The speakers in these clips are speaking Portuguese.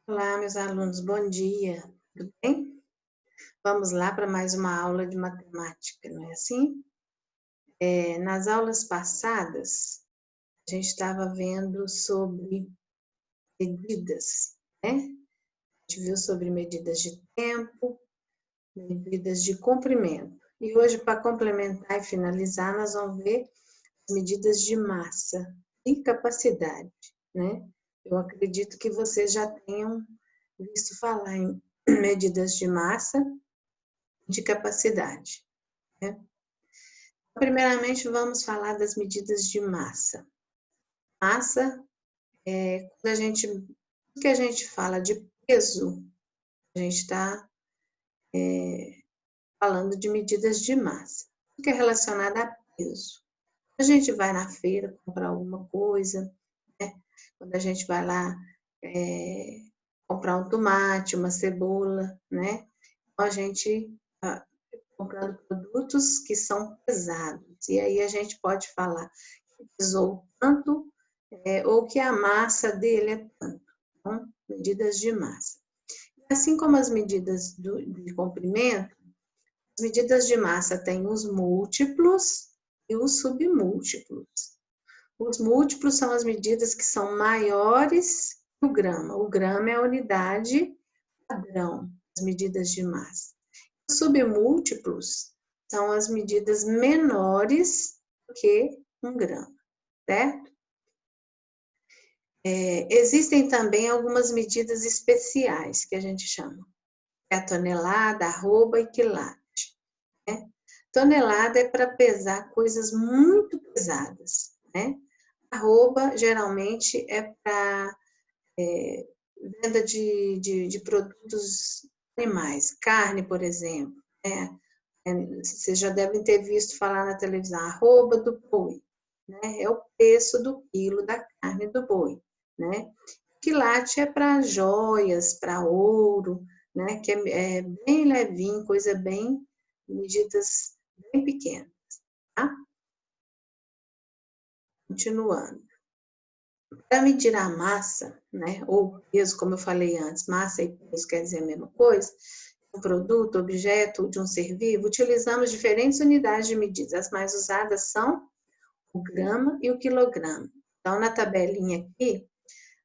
Olá, meus alunos, bom dia, tudo bem? Vamos lá para mais uma aula de matemática, não é assim? Nas aulas passadas, a gente estava vendo sobre medidas, né? A gente viu sobre medidas de tempo, medidas de comprimento. E hoje, para complementar e finalizar, nós vamos ver as medidas de massa e capacidade, né? Eu acredito que vocês já tenham visto falar em medidas de massa de capacidade, né? Primeiramente, vamos falar das medidas de massa. Massa, quando que a gente fala de peso, a gente está falando de medidas de massa. O que é relacionado a peso? A gente vai na feira comprar alguma coisa, né? Quando a gente vai lá comprar um tomate, uma cebola, né? Então, a gente comprando produtos que são pesados. E aí a gente pode falar que pesou tanto, ou que a massa dele é tanto. Então, medidas de massa. Assim como as medidas de comprimento, as medidas de massa têm os múltiplos e os submúltiplos. Os múltiplos são as medidas que são maiores que o grama. O grama é a unidade padrão das medidas de massa. Os submúltiplos são as medidas menores do que um grama, certo? Existem também algumas medidas especiais que a gente chama. É a tonelada, arroba e quilate, né? Tonelada é para pesar coisas muito pesadas, né? Arroba geralmente é para venda de produtos animais, carne, por exemplo, né? Vocês já devem ter visto falar na televisão, arroba do boi, né? É o preço do quilo da carne do boi, né? Quilate é para joias, para ouro, né? Que é bem levinho, coisa bem, medidas bem pequenas, tá? Continuando. Para medir a massa, né? Ou peso, como eu falei antes, massa e peso quer dizer a mesma coisa, um produto, objeto, de um ser vivo, utilizamos diferentes unidades de medida. As mais usadas são o grama e o quilograma. Então, na tabelinha aqui,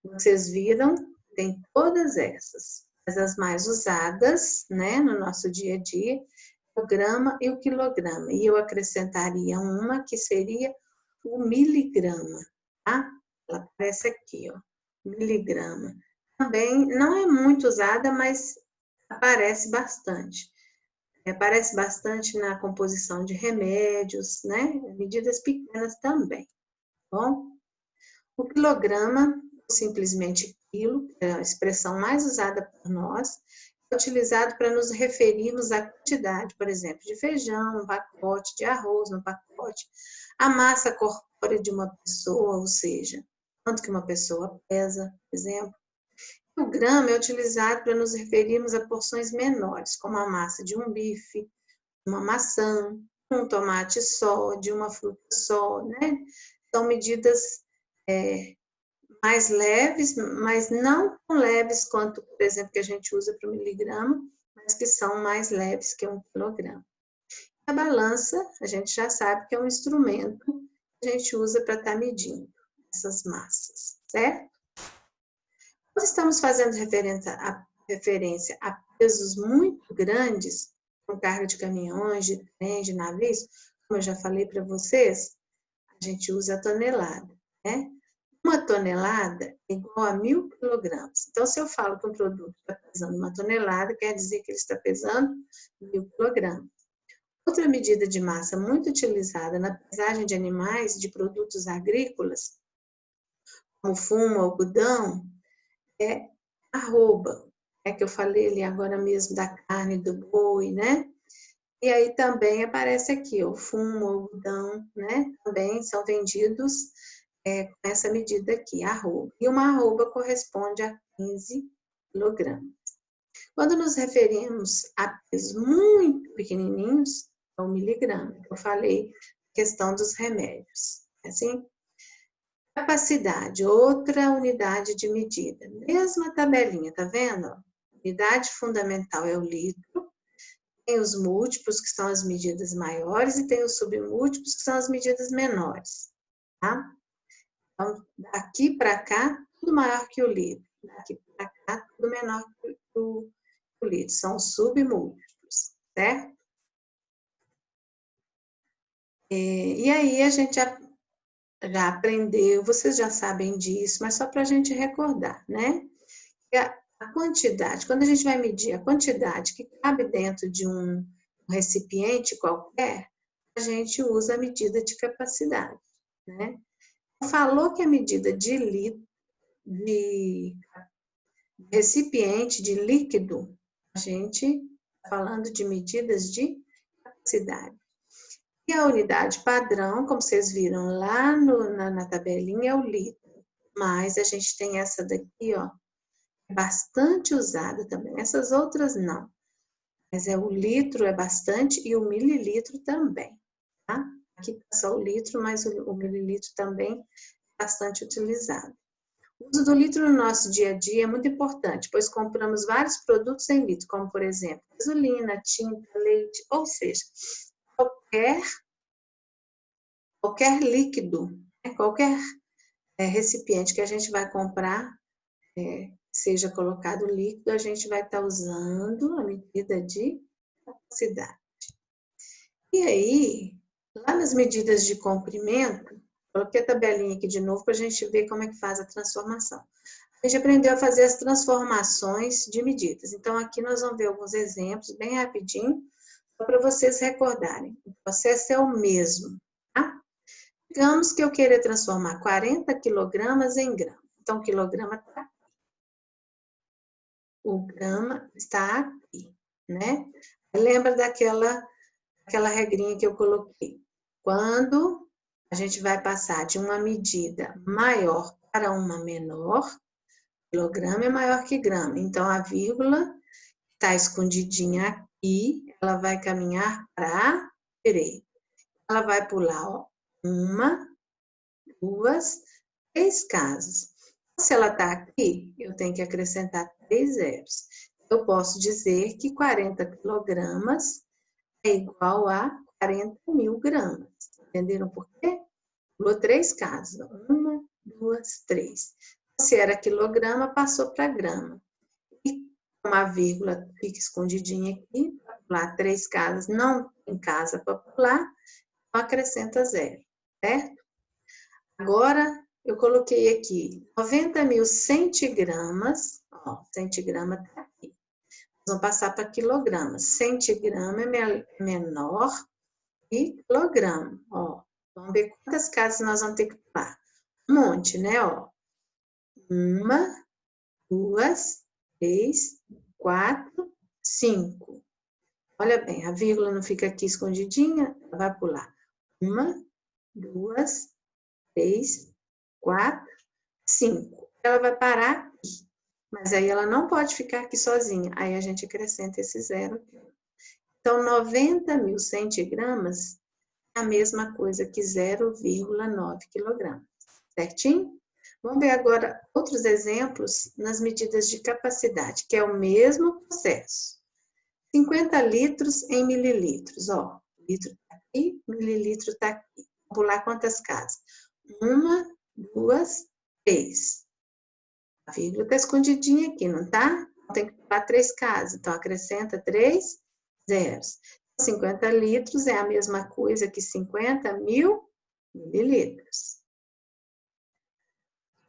vocês viram, tem todas essas. Mas as mais usadas, né, no nosso dia a dia, o grama e o quilograma. E eu acrescentaria uma que seria o miligrama, tá? Ela aparece aqui, ó, miligrama. Também não é muito usada, mas aparece bastante. Aparece bastante na composição de remédios, né? Medidas pequenas também, tá bom? O quilograma, simplesmente quilo, é a expressão mais usada por nós, é utilizado para nos referirmos à quantidade, por exemplo, de feijão, um pacote, de arroz, um pacote, a massa corpórea de uma pessoa, ou seja, quanto que uma pessoa pesa, por exemplo. O grama é utilizado para nos referirmos a porções menores, como a massa de um bife, uma maçã, um tomate só, de uma fruta só, né? São medidas mais leves, mas não tão leves quanto, por exemplo, que a gente usa para o miligrama, mas que são mais leves que 1 quilograma. A balança, a gente já sabe que é um instrumento que a gente usa para estar medindo essas massas, certo? Quando estamos fazendo referência a pesos muito grandes, com carga de caminhões, de trens, de navios, como eu já falei para vocês, a gente usa a tonelada, né? 1 tonelada é igual a 1.000 kg. Então, se eu falo que um produto está pesando 1 tonelada, quer dizer que ele está pesando 1.000 kg. Outra medida de massa muito utilizada na pesagem de animais e de produtos agrícolas, como fumo, algodão, é arroba, que eu falei ali agora mesmo da carne do boi, né? E aí também aparece aqui, o fumo, o algodão, né? Também são vendidos com essa medida aqui, arroba. E uma arroba corresponde a 15 kg. Quando nos referimos a pesos muito pequenininhos, é o miligrama. Eu falei questão dos remédios, assim. Capacidade, outra unidade de medida. Mesma tabelinha, tá vendo? Unidade fundamental é o litro. Tem os múltiplos, que são as medidas maiores, e tem os submúltiplos, que são as medidas menores, tá? Então, daqui para cá, tudo maior que o litro. Daqui para cá, tudo menor que o litro. São os submúltiplos, certo? E aí, a gente já aprendeu, vocês já sabem disso, mas só para a gente recordar, né? A quantidade, quando a gente vai medir a quantidade que cabe dentro de um recipiente qualquer, a gente usa a medida de capacidade, né? Falou que a medida de recipiente, de líquido, a gente está falando de medidas de capacidade. E a unidade padrão, como vocês viram lá na tabelinha, é o litro. Mas a gente tem essa daqui, ó, bastante usada também. Essas outras não. Mas o litro é bastante e o mililitro também, tá? Aqui tá só o litro, mas o mililitro também é bastante utilizado. O uso do litro no nosso dia a dia é muito importante, pois compramos vários produtos em litro, como, por exemplo, gasolina, tinta, leite, ou seja, qualquer líquido, né? Qualquer recipiente que a gente vai comprar, seja colocado líquido, a gente vai estar usando a medida de capacidade. E aí, lá nas medidas de comprimento, coloquei a tabelinha aqui de novo para a gente ver como é que faz a transformação. A gente aprendeu a fazer as transformações de medidas. Então, aqui nós vamos ver alguns exemplos bem rapidinho, só para vocês recordarem. O processo é o mesmo, tá? Digamos que eu queira transformar 40 quilogramas em gramas. Então, o quilograma está aqui. O grama está aqui, né? Lembra daquela regrinha que eu coloquei? Quando a gente vai passar de uma medida maior para uma menor, quilograma é maior que grama. Então, a vírgula está escondidinha aqui, ela vai caminhar para a direita. Ela vai pular, ó, 1, 2, 3 casas. Se ela está aqui, eu tenho que acrescentar 3 zeros. Eu posso dizer que 40 quilogramas é igual a 40 mil gramas. Entenderam por quê? Pulou 3 casas. 1, 2, 3. Se era quilograma, passou para grama. E uma vírgula fica escondidinha aqui, para pular 3 casas, não tem casa para pular, então acrescenta 0, certo? Agora, eu coloquei aqui 90 mil centigramas, ó, centigrama está aqui. Vamos passar para quilogramas. Centigrama é menor que quilograma, ó. Vamos ver quantas casas nós vamos ter que pular. Um monte, né, ó. 1, 2, 3, 4, 5. Olha bem, a vírgula não fica aqui escondidinha, ela vai pular. 1, 2, 3, 4, 5. Ela vai parar aqui, mas aí ela não pode ficar aqui sozinha. Aí a gente acrescenta esse 0 aqui. Então, 90 mil centigramas é a mesma coisa que 0,9 quilogramas, certinho? Vamos ver agora outros exemplos nas medidas de capacidade, que é o mesmo processo. 50 litros em mililitros, ó. Litro está aqui, mililitro está aqui. Vou pular quantas casas? 1, 2, 3. A vírgula está escondidinha aqui, não tá? Tem que pular 3 casas, então acrescenta 3 zeros. 50 litros é a mesma coisa que 50 mil mililitros.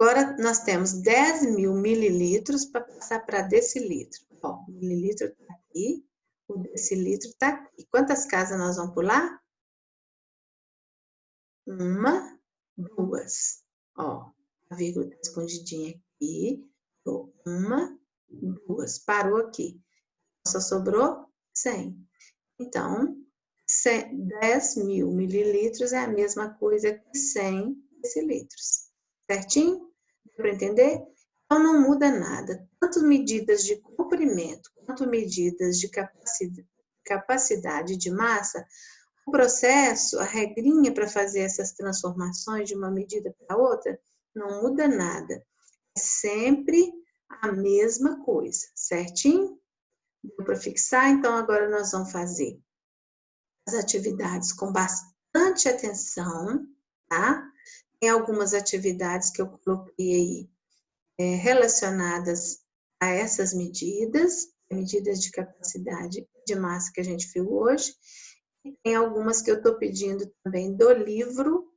Agora, nós temos 10 mil mililitros para passar para decilitro. Ó, o mililitro está aqui, o decilitro está aqui. Quantas casas nós vamos pular? 1, 2. Ó, a vírgula está escondidinha aqui. 1, 2. Parou aqui. Só sobrou 100. Então, 10 mil mililitros é a mesma coisa que 100 decilitros. Certinho? Deu para entender? Então, não muda nada. Tanto medidas de comprimento quanto medidas de capacidade de massa, o processo, a regrinha para fazer essas transformações de uma medida para outra não muda nada. É sempre a mesma coisa, certinho? Deu para fixar? Então, agora nós vamos fazer as atividades com bastante atenção, tá? Tem algumas atividades que eu coloquei aí relacionadas a essas medidas de capacidade de massa que a gente viu hoje. E tem algumas que eu estou pedindo também do livro,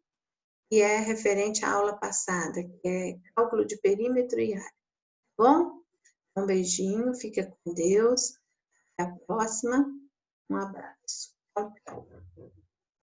que é referente à aula passada, que é cálculo de perímetro e área. Tá bom? Um beijinho, fica com Deus. Até a próxima. Um abraço. Tchau, tchau.